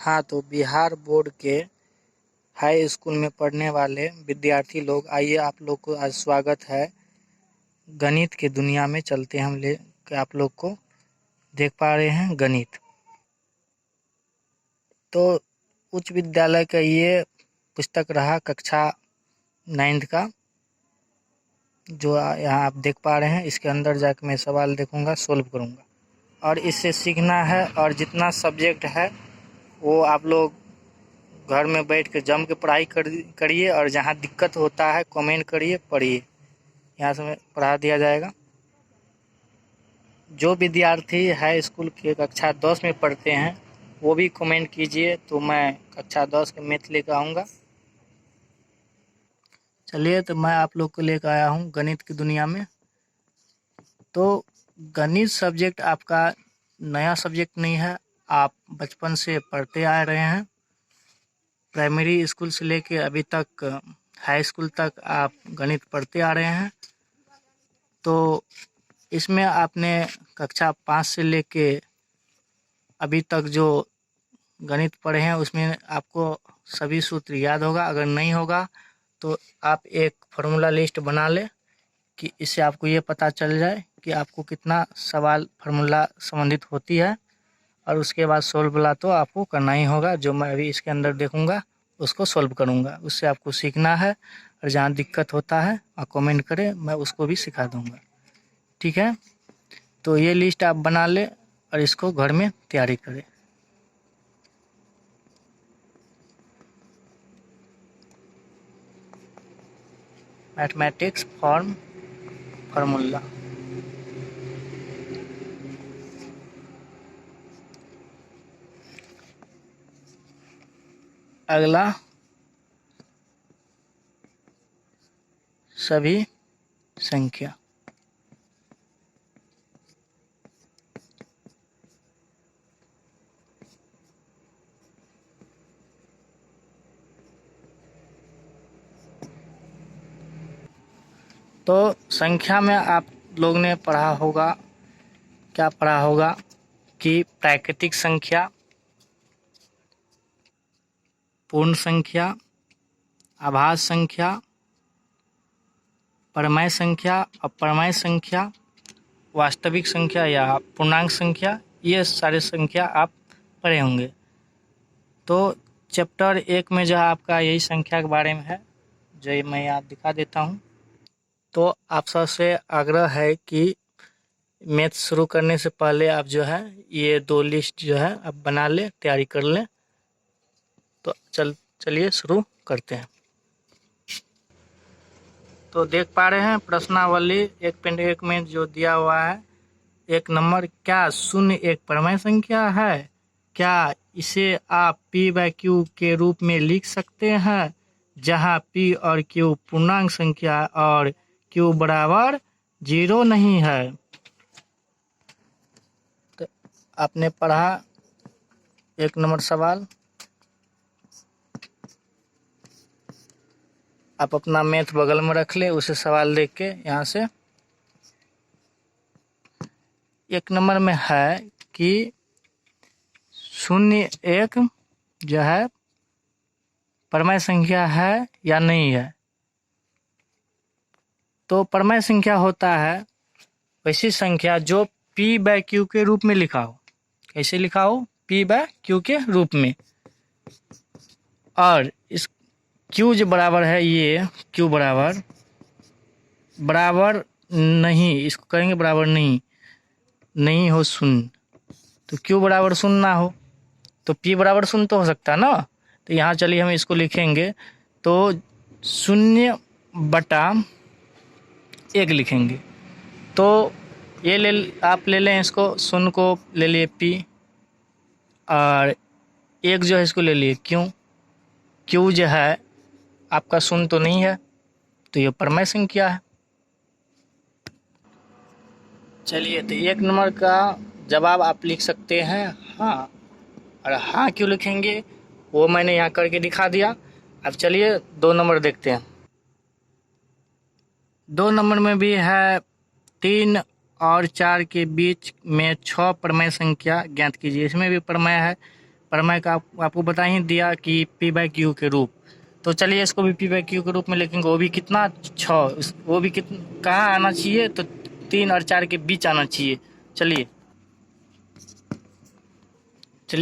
हाँ, तो बिहार बोर्ड के हाई स्कूल में पढ़ने वाले विद्यार्थी लोग, आइए आप लोग को आज स्वागत है। गणित की दुनिया में चलते हम ले आप लोग को देख पा रहे हैं गणित। तो उच्च विद्यालय का ये पुस्तक रहा कक्षा 9th का, जो यहाँ आप देख पा रहे हैं। इसके अंदर जाकर मैं सवाल देखूंगा, सोल्व करूंगा और इससे सीखना है। और जितना सब्जेक्ट है वो आप लोग घर में बैठ के जम के पढ़ाई करिए और जहाँ दिक्कत होता है कमेंट करिए, पढ़िए। यहाँ से पढ़ा दिया जाएगा। जो विद्यार्थी हाई स्कूल के कक्षा 10 में पढ़ते हैं वो भी कमेंट कीजिए, तो मैं कक्षा 10 के मैथ लेकर आऊँगा। चलिए, तो मैं आप लोग को लेकर आया हूँ गणित की दुनिया में। तो गणित सब्जेक्ट आपका नया सब्जेक्ट नहीं है, आप बचपन से पढ़ते आ रहे हैं। प्राइमरी स्कूल से लेके अभी तक हाई स्कूल तक आप गणित पढ़ते आ रहे हैं। तो इसमें आपने कक्षा 5 से लेके अभी तक जो गणित पढ़े हैं उसमें आपको सभी सूत्र याद होगा। अगर नहीं होगा तो आप एक फार्मूला लिस्ट बना ले कि इससे आपको ये पता चल जाए कि आपको कितना सवाल फार्मूला संबंधित होती है। और उसके बाद सोल्व वाला तो आपको करना ही होगा, जो मैं अभी इसके अंदर देखूंगा उसको सोल्व करूंगा। उससे आपको सीखना है और जहाँ दिक्कत होता है आप कमेंट करें, मैं उसको भी सिखा दूंगा। ठीक है, तो ये लिस्ट आप बना ले और इसको घर में तैयारी करें। Mathematics formula. अगला सभी संख्या। तो संख्या में आप लोग ने पढ़ा होगा, क्या पढ़ा होगा कि प्राकृतिक संख्या, पूर्ण संख्या, आभाज्य संख्या, परमेय संख्या, अपरमेय संख्या, वास्तविक संख्या या पूर्णांक संख्या, ये सारे संख्या आप पढ़े होंगे। तो चैप्टर 1 में जो आपका यही संख्या के बारे में है, जो मैं यहाँ दिखा देता हूँ। तो आप सबसे आग्रह है कि मैथ शुरू करने से पहले आप जो है ये 2 लिस्ट जो है आप बना ले, तैयारी कर लें। तो चलिए शुरू करते हैं। तो देख पा रहे हैं प्रश्नावली 1.1 में जो दिया हुआ है, 1 नंबर, क्या शून्य एक परमेय संख्या है? क्या इसे आप p/q के रूप में लिख सकते हैं, जहां p और q पूर्णांक संख्या और q बराबर 0 नहीं है? तो आपने पढ़ा 1 नंबर सवाल। आप अपना मैथ बगल में रख ले, उसे सवाल देख के यहाँ से। 1 नंबर में है कि 0 जो है परमेय संख्या है या नहीं है। तो परमेय संख्या होता है वैसी संख्या जो p/q के रूप में लिखा हो। कैसे लिखा हो? p/q के रूप में। और इस q जो बराबर है, ये q बराबर नहीं, इसको करेंगे बराबर नहीं हो 0। तो q बराबर 0 ना हो तो p बराबर 0 तो हो सकता है ना। तो यहाँ चलिए हम इसको लिखेंगे, तो 0/1 लिखेंगे। तो ये आप ले लें इसको, 0 को ले लिए p और 1 जो है इसको ले लिए q जो है आपका 0 तो नहीं है, तो ये परमेय संख्या है। चलिए, तो 1 नंबर का जवाब आप लिख सकते हैं हाँ। और हाँ क्यों लिखेंगे वो मैंने यहाँ करके दिखा दिया। अब चलिए 2 नंबर देखते हैं। 2 नंबर में भी है 3 और 4 के बीच में 6 परमेय संख्या ज्ञात कीजिए। इसमें भी परमेय है, प्रमेय का आपको बता ही दिया कि P/Q के रूप। तो चलिए इसको भी P/Q के रूप में लिखेंगे। वो भी कितना 6, वो भी कितना कहाँ आना चाहिए, तो 3 और 4 के बीच आना चाहिए। चलिए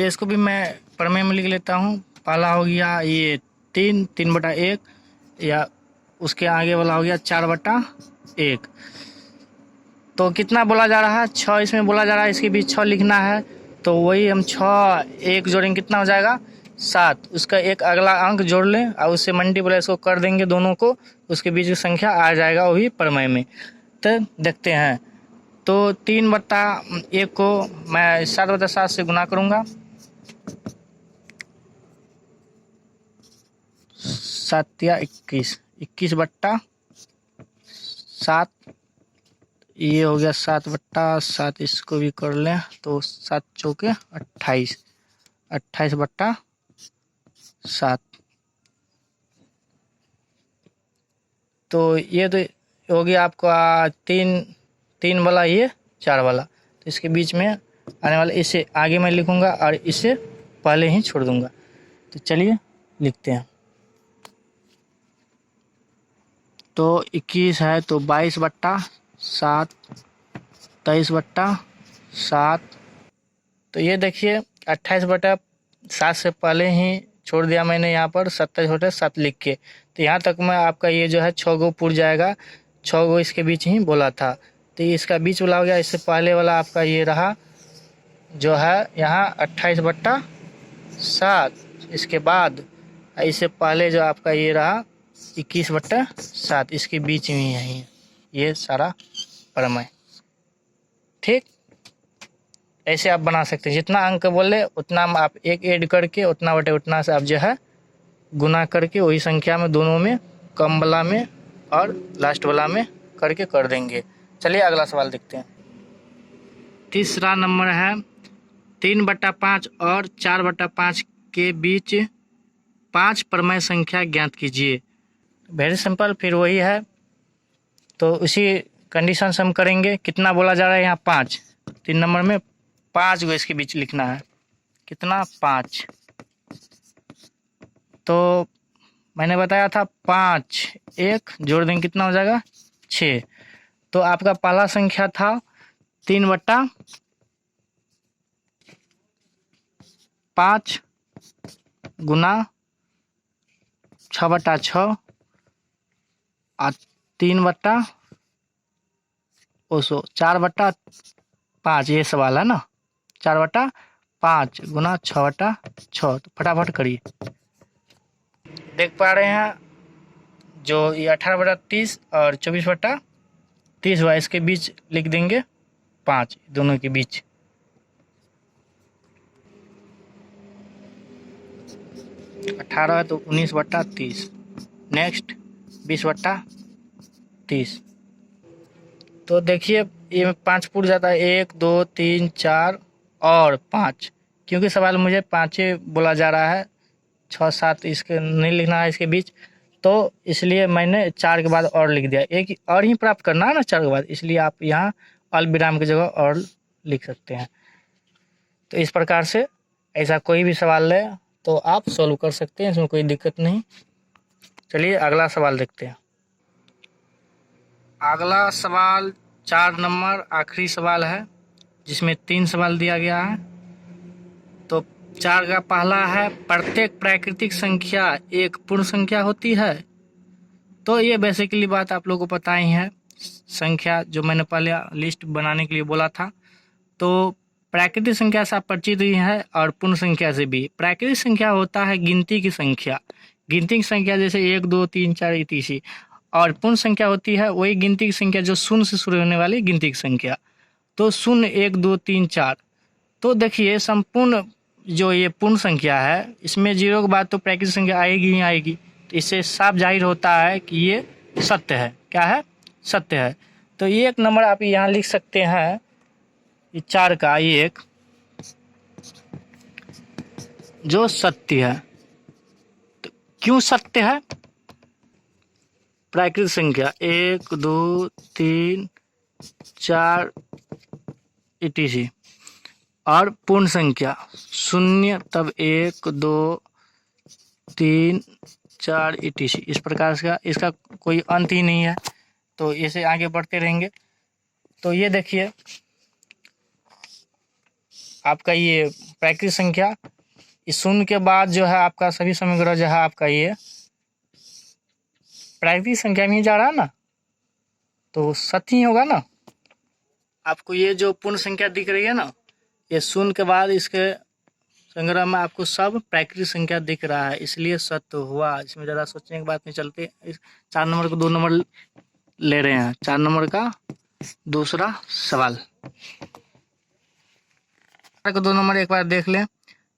इसको भी मैं प्रमेय में लिख लेता हूँ। पहला हो गया ये 3/1, या उसके आगे वाला हो गया 4/1। तो कितना बोला जा रहा है, 6 इसमें बोला जा रहा है, इसके बीच 6 लिखना है। तो वही हम 6 1 जोड़ेंगे, कितना हो जाएगा 7। उसका एक अगला अंक जोड़ लें और उससे मल्टीप्लाई इसको कर देंगे दोनों को, उसके बीच की संख्या आ जाएगा वही प्रमेय में। तो देखते हैं। तो 3/1 को मैं 7/7 से गुना करूँगा। 7 या 21, 21/7। ये हो गया 7/7, इसको भी कर लें तो 7 चौके 28, 28/7। तो ये तो हो गया आपका 3 वाला, ये 4 वाला। तो इसके बीच में आने वाला इसे आगे मैं लिखूंगा और इसे पहले ही छोड़ दूंगा। तो चलिए लिखते हैं। तो 21 है तो 22/7, 23/7। तो ये देखिए 28/7 से पहले ही छोड़ दिया मैंने यहाँ पर 27/7 लिख के। तो यहाँ तक में आपका ये जो है 6 गो पुर जाएगा। 6 गो इसके बीच ही बोला था, तो इसका बीच वाला हो गया। इससे पहले वाला आपका ये रहा जो है यहाँ 28/7। इसके बाद इससे पहले जो आपका ये रहा 21/7, इसके बीच में है ये सारा प्रमेय। ठीक, ऐसे आप बना सकते हैं। जितना अंक बोले उतना आप एक ऐड करके उतना बटे उतना से आप जो है गुना करके वही संख्या में दोनों में, कम वाला में और लास्ट वाला में करके कर देंगे। चलिए अगला सवाल देखते हैं। तीसरा नंबर है 3/5 और 4/5 के बीच 5 प्रमेय संख्या ज्ञात कीजिए। वेरी सिंपल, फिर वही है। तो उसी कंडीशन से हम करेंगे। कितना बोला जा रहा है यहाँ 5, 3 नंबर में 5 गो इसके बीच लिखना है। कितना 5। तो मैंने बताया था 5 1 जोड़ देंगे, कितना हो जाएगा 6। तो आपका पहला संख्या था 3/5 गुना 6/6 और 4/5। ये सवाल है ना, 4/5 गुना 6/6। तो फटाफट करिए। देख पा रहे हैं जो ये 18/30 और 24/30 हुआ, इसके बीच लिख देंगे 5, दोनों के बीच। 18 है तो 19/30। नेक्स्ट 20/30। तो देखिए ये 5 पुर जाता है, 1 2 3 4 और 5। क्योंकि सवाल मुझे 5 बोला जा रहा है, 6 7 इसके नहीं लिखना है इसके बीच, तो इसलिए मैंने 4 के बाद और लिख दिया। एक और ही प्राप्त करना है ना 4 के बाद, इसलिए आप यहाँ अल्पविराम की जगह और लिख सकते हैं। तो इस प्रकार से ऐसा कोई भी सवाल है तो आप सॉल्व कर सकते हैं, इसमें कोई दिक्कत नहीं। चलिए अगला सवाल देखते हैं। अगला सवाल 4 नंबर आखिरी सवाल है, जिसमें 3 सवाल दिया गया है। तो 4 का पहला है, प्रत्येक प्राकृतिक संख्या एक पूर्ण संख्या होती है। तो ये बेसिकली बात आप लोगों को पता ही है, संख्या जो मैंने पहले लिस्ट बनाने के लिए बोला था। तो प्राकृतिक संख्या से आप परिचित ही है और पूर्ण संख्या से भी। प्राकृतिक संख्या होता है गिनती की संख्या, गिनती की संख्या जैसे 1 2 3 4 etc। और पूर्ण संख्या होती है वही गिनती की संख्या जो शून्य से शुरू होने वाली गिनती की संख्या। तो 0 1 2 3 4। तो देखिए संपूर्ण जो ये पूर्ण संख्या है, इसमें 0 के बाद तो प्राकृतिक संख्या आएगी ही आएगी। तो इससे साफ जाहिर होता है कि ये सत्य है। क्या है? सत्य है। तो ये एक नंबर आप यहाँ लिख सकते हैं, ये 4 का ये एक जो सत्य है। तो क्यों सत्य है? प्राकृतिक संख्या 1 2 3 4 etc। और पूर्ण संख्या 0 तब 1 2 3 4 etc इस प्रकार का इसका कोई अंत ही नहीं है, तो इसे आगे बढ़ते रहेंगे। तो ये देखिए आपका ये प्राकृतिक संख्या, इस शून्य के बाद जो है आपका सभी समीकरण जो है आपका ये प्राकृतिक संख्या में ही जा रहा है ना, तो सत्य ही होगा ना। आपको ये जो पूर्ण संख्या दिख रही है ना, ये शून्य के बाद इसके संग्रह में आपको सब प्राकृतिक संख्या दिख रहा है, इसलिए सत्य हुआ। इसमें ज़्यादा सोचने की बात नहीं चलती। 4 नंबर को 2 नंबर ले रहे हैं। 4 नंबर का दूसरा सवाल को 2 नंबर एक बार देख लें।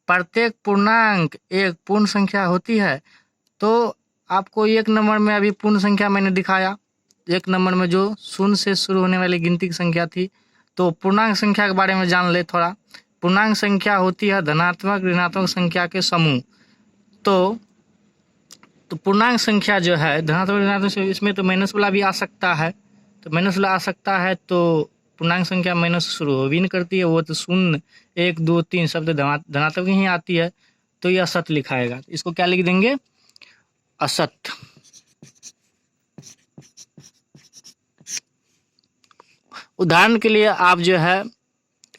प्रत्येक पूर्णांक एक पूर्ण संख्या होती है। तो आपको 1 नंबर में अभी पूर्ण संख्या मैंने दिखाया, 1 नंबर में जो 0 से शुरू होने वाली गिनती की संख्या थी। तो पूर्णांक संख्या के बारे में जान ले थोड़ा। पूर्णांक संख्या होती है धनात्मक ऋणात्मक संख्या के समूह। तो पूर्णांक संख्या जो है धनात्मक ऋणात्मक, इसमें तो माइनस वाला भी आ सकता है, तो माइनस वाला आ सकता है, तो पूर्णांक संख्या माइनस से शुरू हो भी नहीं करती है, वो तो 0 1 2 3 शब्द धनात्मक ही आती है, तो यह असत्य लिखाएगा। इसको क्या लिख देंगे? असत्य। उदाहरण के लिए आप जो है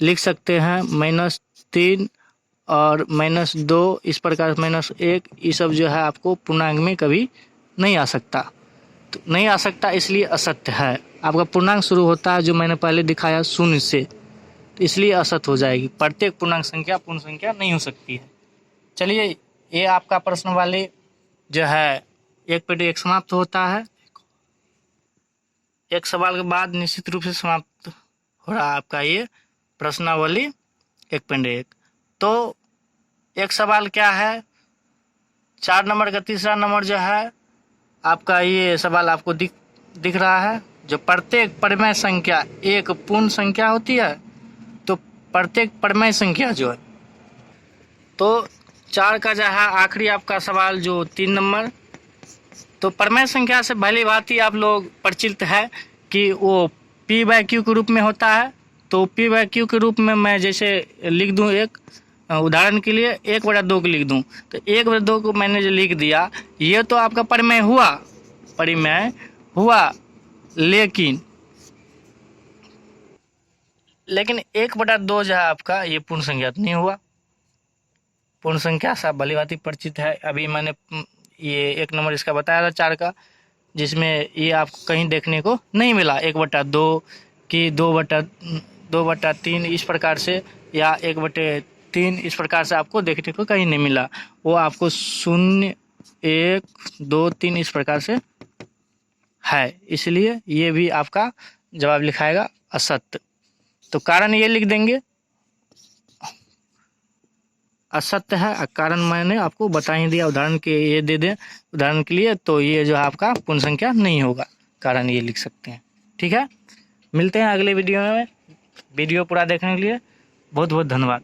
लिख सकते हैं -3 और -2 इस प्रकार, -1 ये सब जो है आपको पूर्णांक में कभी नहीं आ सकता। तो नहीं आ सकता इसलिए असत्य है। आपका पूर्णांक शुरू होता है जो मैंने पहले दिखाया 0 से, तो इसलिए असत्य हो जाएगी। प्रत्येक पूर्णांक संख्या पूर्ण संख्या नहीं हो सकती है। चलिए ये आपका प्रश्न वाले जो है 1/1 समाप्त होता है। एक सवाल के बाद निश्चित रूप से समाप्त हो रहा है आपका ये प्रश्नावली 1/1। तो एक सवाल क्या है, 4 नंबर का तीसरा नंबर जो है आपका ये सवाल आपको दिख रहा है। जो प्रत्येक परिमेय संख्या एक पूर्ण संख्या होती है, तो प्रत्येक परिमेय संख्या जो है, तो 4 का जो है आखिरी आपका सवाल जो 3 नंबर, तो परिमेय संख्या से भली भांति आप लोग परिचित है कि वो p/q के रूप में होता है। तो p/q के रूप में मैं जैसे लिख दूं, एक उदाहरण के लिए 1/2 को लिख दूं, तो 1/2 को मैंने जो लिख दिया, ये तो आपका परिमेय हुआ, लेकिन 1/2 जो है आपका ये पूर्ण संख्या नहीं हुआ। पूर्ण संख्या से भली भांति परिचित है। अभी मैंने ये 1 नंबर इसका बताया था 4 का, जिसमें ये आपको कहीं देखने को नहीं मिला 1/2 कि 2/3 इस प्रकार से, या 1/3 इस प्रकार से आपको देखने को कहीं नहीं मिला। वो आपको 0 1 2 3 इस प्रकार से है, इसलिए ये भी आपका जवाब लिखाएगा असत्य। तो कारण ये लिख देंगे असत्य है, कारण मैंने आपको बता ही दिया, उदाहरण के ये दे दें उदाहरण के लिए, तो ये जो है आपका पूर्ण संख्या नहीं होगा, कारण ये लिख सकते हैं। ठीक है, मिलते हैं अगले वीडियो में। वीडियो पूरा देखने के लिए बहुत बहुत धन्यवाद।